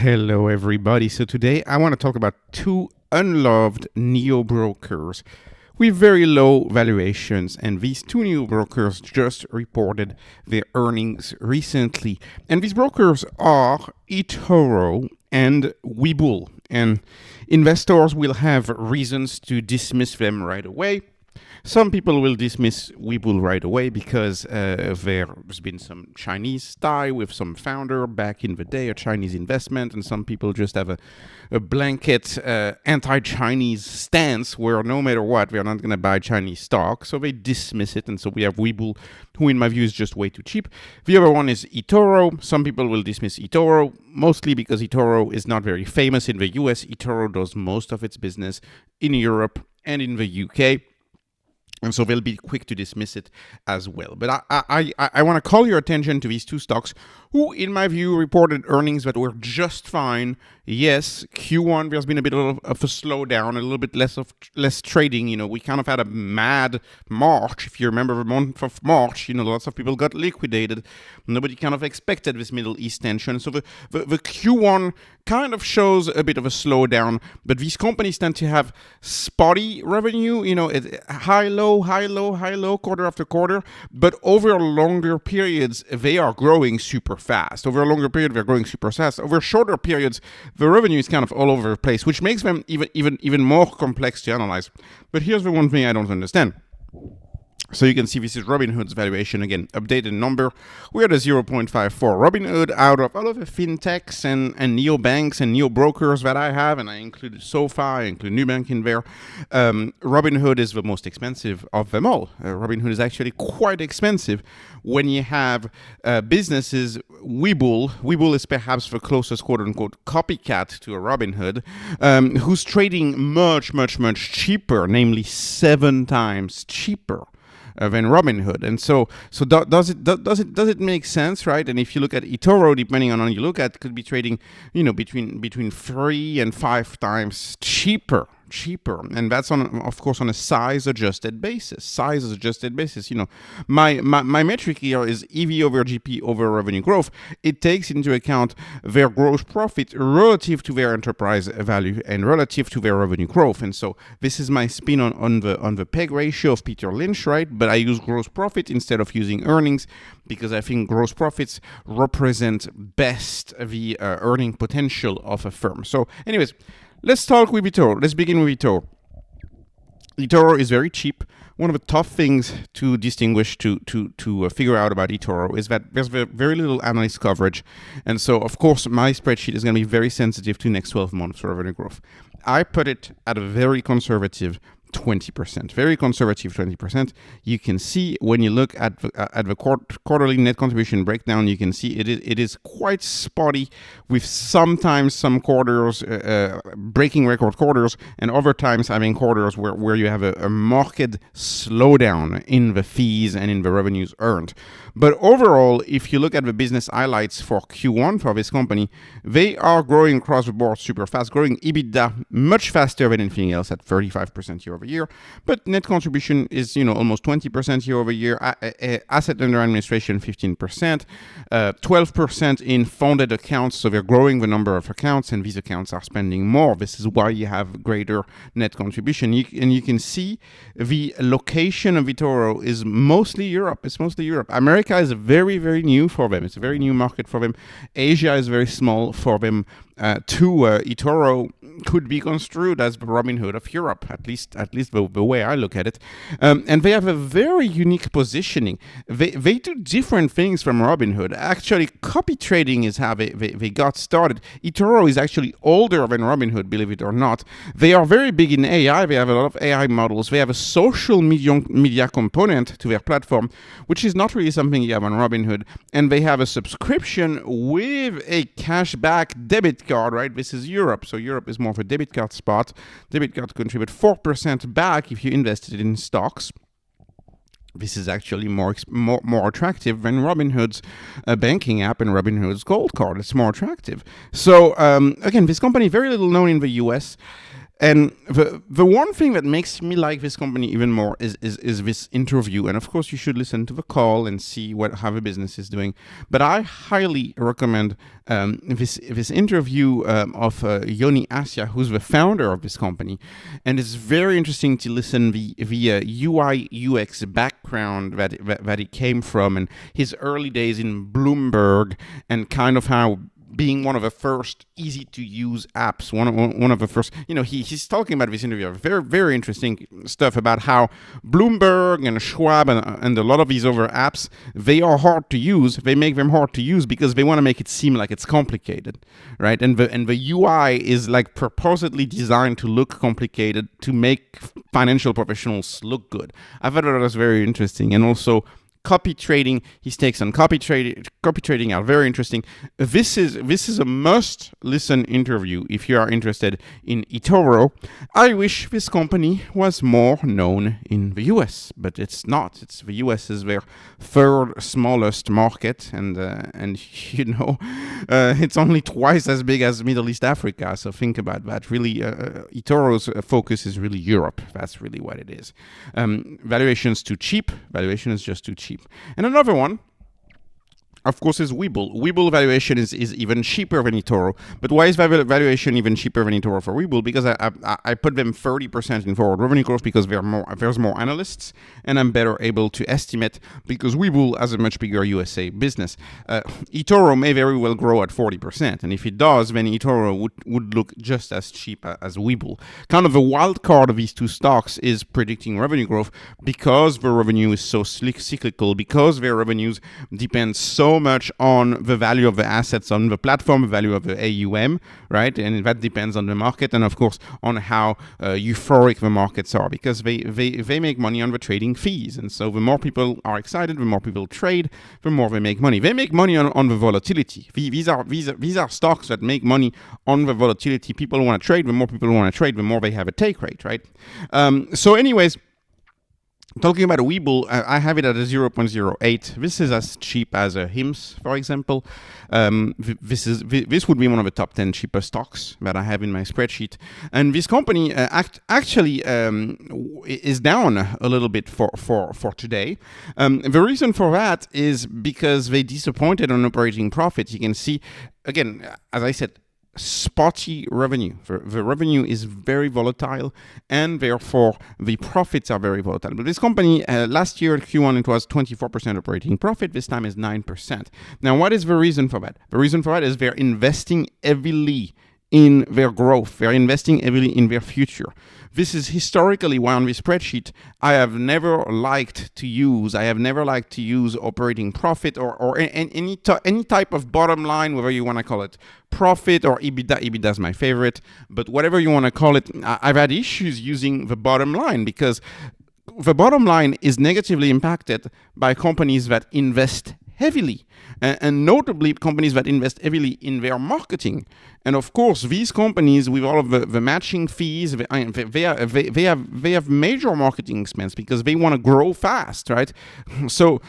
Hello, everybody. So today I want to talk about two unloved neo-brokers with very low valuations. And these two neo-brokers just reported their earnings recently. And these brokers are eToro and Webull. And investors will have reasons to dismiss them right away. Some people will dismiss Webull right away because there's been some Chinese tie with some founder back in the day, a Chinese investment, and some people just have a blanket anti-Chinese stance where no matter what, they're not going to buy Chinese stock, so they dismiss it, and so we have Webull, who in my view is just way too cheap. The other one is eToro. Some people will dismiss eToro, mostly because eToro is not very famous in the US. eToro does most of its business in Europe and in the UK. And so they'll be quick to dismiss it as well. But I want to call your attention to these two stocks who, in my view, reported earnings that were just fine. Yes, Q1, there's been a bit of a slowdown, a little bit less trading. You know, we kind of had a mad March. If you remember the month of March, you know, lots of people got liquidated. Nobody kind of expected this Middle East tension. So the Q1 kind of shows a bit of a slowdown. But these companies tend to have spotty revenue, you know, high, low, quarter after quarter. But over longer periods, they are growing super fast. Over a longer period, they're growing super fast. Over shorter periods, the revenue is kind of all over the place, which makes them even more complex to analyze. But here's the one thing I don't understand. So you can see this is Robinhood's valuation, again, updated number. We're at a 0.54. Robinhood, out of all of the fintechs and neobanks and neobrokers that I have, and I included SoFi, I include Nubank in there, Robinhood is the most expensive of them all. Robinhood is actually quite expensive when you have businesses. Webull is perhaps the closest quote-unquote copycat to a Robinhood, who's trading much cheaper, namely 7 times cheaper than Robinhood. And so does it make sense, right? And if you look at eToro, depending on how you look at, it could be trading, you know, between 3 and 5 times cheaper, and that's of course on a size adjusted basis. You know, my metric here is EV over GP over revenue growth. It takes into account their gross profit relative to their enterprise value and relative to their revenue growth. And so this is my spin on the PEG ratio of Peter Lynch, right? But I use gross profit instead of using earnings because I think gross profits represent best the earning potential of a firm. So anyways, let's talk with eToro. Let's begin with eToro. eToro is very cheap. One of the tough things to distinguish, to figure out about eToro is that there's very little analyst coverage. And so, of course, my spreadsheet is going to be very sensitive to next 12 months revenue growth. I put it at a very conservative 20%, very conservative 20%. You can see when you look at the quarterly net contribution breakdown, you can see it is quite spotty, with sometimes some quarters breaking record quarters, and other times having quarters where you have a marked slowdown in the fees and in the revenues earned. But overall, if you look at the business highlights for Q1 for this company, they are growing across the board super fast, growing EBITDA much faster than anything else at 35% year over year. But net contribution is, you know, almost 20% year over year. Asset under administration 15%, 12% in funded accounts. So they're growing the number of accounts, and these accounts are spending more. This is why you have greater net contribution. And you can see the location of eToro is mostly Europe. It's mostly Europe. America is very, very new for them. It's a very new market for them. Asia is very small for them. eToro could be construed as the Robinhood of Europe, at least the way I look at it. And they have a very unique positioning. They do different things from Robinhood. Actually, copy trading is how they got started. eToro is actually older than Robinhood, believe it or not. They are very big in AI. They have a lot of AI models. They have a social media component to their platform, which is not really something you have on Robinhood. And they have a subscription with a cashback debit card, right? This is Europe, so Europe is more of a debit card spot. Debit card contribute 4% back if you invested in stocks. This is actually more attractive than Robinhood's banking app and Robinhood's Gold Card. It's more attractive. So again, this company very little known in the US. And the one thing that makes me like this company even more is this interview. And of course, you should listen to the call and see how the business is doing. But I highly recommend this interview of Yoni Asya, who's the founder of this company. And it's very interesting to listen the UI UX background that he came from, and his early days in Bloomberg, and kind of how being one of the first easy to use apps, one of the first, he's talking about this interview, very, very interesting stuff about how Bloomberg and Schwab and a lot of these other apps, they are hard to use. They make them hard to use because they want to make it seem like it's complicated, right? And the UI is like purposely designed to look complicated to make financial professionals look good. I thought that was very interesting. And also, copy trading, his takes on copy trading are very interesting. This is a must listen interview if you are interested in eToro. I wish this company was more known in the US, but it's not. The US is their third smallest market, and it's only twice as big as Middle East Africa. So think about that. Really, eToro's focus is really Europe. That's really what it is. Valuation's too cheap. Valuation is just too cheap. And another one, of course, is Webull. Webull valuation is even cheaper than eToro. But why is valuation even cheaper than eToro for Webull? Because I put them 30% in forward revenue growth because there's more analysts, and I'm better able to estimate because Webull has a much bigger USA business. eToro may very well grow at 40%, and if it does, then eToro would look just as cheap as Webull. Kind of the wild card of these two stocks is predicting revenue growth because the revenue is so cyclical, because their revenues depend so much on the value of the assets on the platform, the value of the AUM, right? And that depends on the market, and of course on how euphoric the markets are, because they make money on the trading fees. And so the more people are excited, the more people trade, the more they make money. They make money on the volatility. These are stocks that make money on the volatility. People want to trade. The more people want to trade, the more they have a take rate, right? So anyways, talking about a Webull, I have it at a 0.08. This is as cheap as a HIMS, for example. This would be one of the top 10 cheapest stocks that I have in my spreadsheet. And this company actually is down a little bit for today. The reason for that is because they disappointed on operating profit. You can see, again, as I said, spotty revenue. The revenue is very volatile, and therefore the profits are very volatile. But this company, last year at Q1, it was 24% operating profit. This time is 9%. Now, what is the reason for that? The reason for that is they're investing heavily in their growth. They're investing heavily in their future. This is historically why on this spreadsheet I have never liked to use operating profit or any type of bottom line, whatever you want to call it, profit or EBITDA. EBITDA is my favorite, but whatever you want to call it, I've had issues using the bottom line because the bottom line is negatively impacted by companies that invest heavily, and notably companies that invest heavily in their marketing. And of course, these companies with all of the matching fees, they have major marketing expense because they want to grow fast, right? So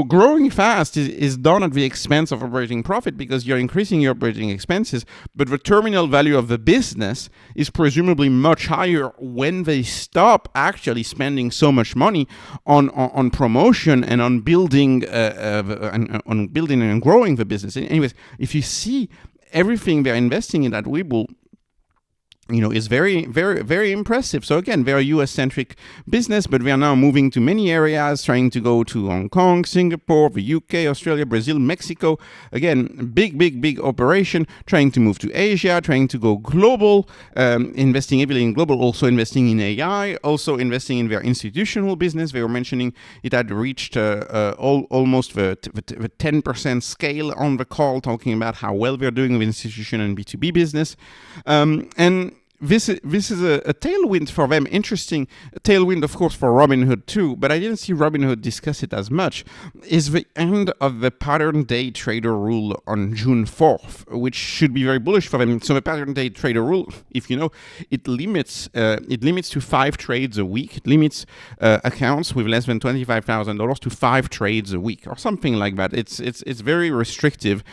growing fast is done at the expense of operating profit because you're increasing your operating expenses, but the terminal value of the business is presumably much higher when they stop actually spending so much money on promotion and on building and growing the business. Anyways, if you see everything they're investing in at Webull, is very, very, very impressive. So again, they're a US-centric business, but we are now moving to many areas, trying to go to Hong Kong, Singapore, the UK, Australia, Brazil, Mexico. Again, big operation, trying to move to Asia, trying to go global, investing heavily in global, also investing in AI, also investing in their institutional business. They were mentioning it had reached almost the 10% scale on the call, talking about how well they're doing with institution and B2B business. And this is a tailwind for them. Interesting tailwind, of course, for Robinhood too, but I didn't see Robinhood discuss it as much, is the end of the pattern day trader rule on June 4th, which should be very bullish for them. So the pattern day trader rule, if you know, it limits to 5 trades a week. It limits accounts with less than $25,000 to 5 trades a week or something like that. It's very restrictive.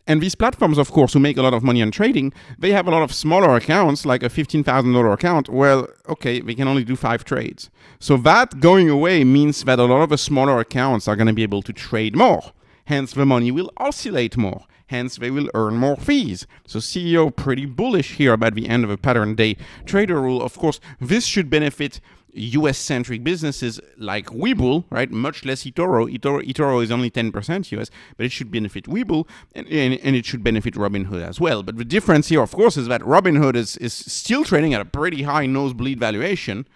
And these platforms, of course, who make a lot of money on trading, they have a lot of smaller accounts, like a $15,000 account. Well, okay, they can only do 5 trades. So that going away means that a lot of the smaller accounts are going to be able to trade more. Hence, the money will oscillate more. Hence, they will earn more fees. So CEO pretty bullish here about the end of a pattern day trader rule. Of course, this should benefit US-centric businesses like Webull, right? Much less eToro. eToro is only 10% US, but it should benefit Webull, and it should benefit Robinhood as well. But the difference here, of course, is that Robinhood is still trading at a pretty high nosebleed valuation,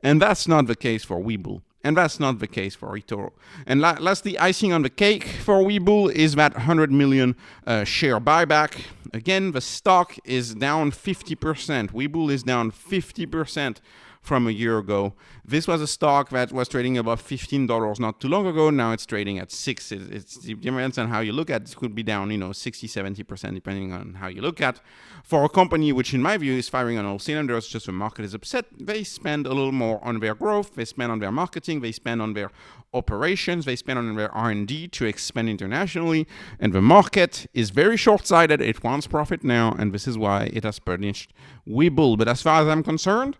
and that's not the case for Webull. And that's not the case for eToro. And lastly, icing on the cake for Webull is that 100 million share buyback. Again, the stock is down 50%. Webull is down 50% from a year ago. This was a stock that was trading above $15 not too long ago. Now it's trading at $6. It depends on how you look at it. It could be down, 60-70% depending on how you look at. For a company which in my view is firing on all cylinders, just the market is upset, they spend a little more on their growth, they spend on their marketing, they spend on their operations, they spend on their R&D to expand internationally, and the market is very short-sighted. It wants profit now, and this is why it has punished Webull. But as far as I'm concerned,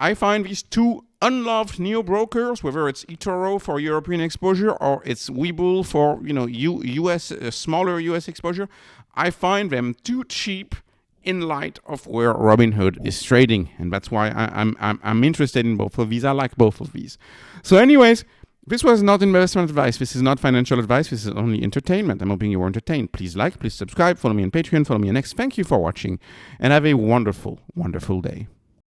I find these two unloved neo-brokers, whether it's eToro for European exposure or it's Webull for US smaller US exposure, I find them too cheap in light of where Robinhood is trading, and that's why I'm interested in both of these. I like both of these. So, anyways, this was not investment advice. This is not financial advice. This is only entertainment. I'm hoping you were entertained. Please like, please subscribe, follow me on Patreon, follow me on X. Thank you for watching, and have a wonderful, wonderful day.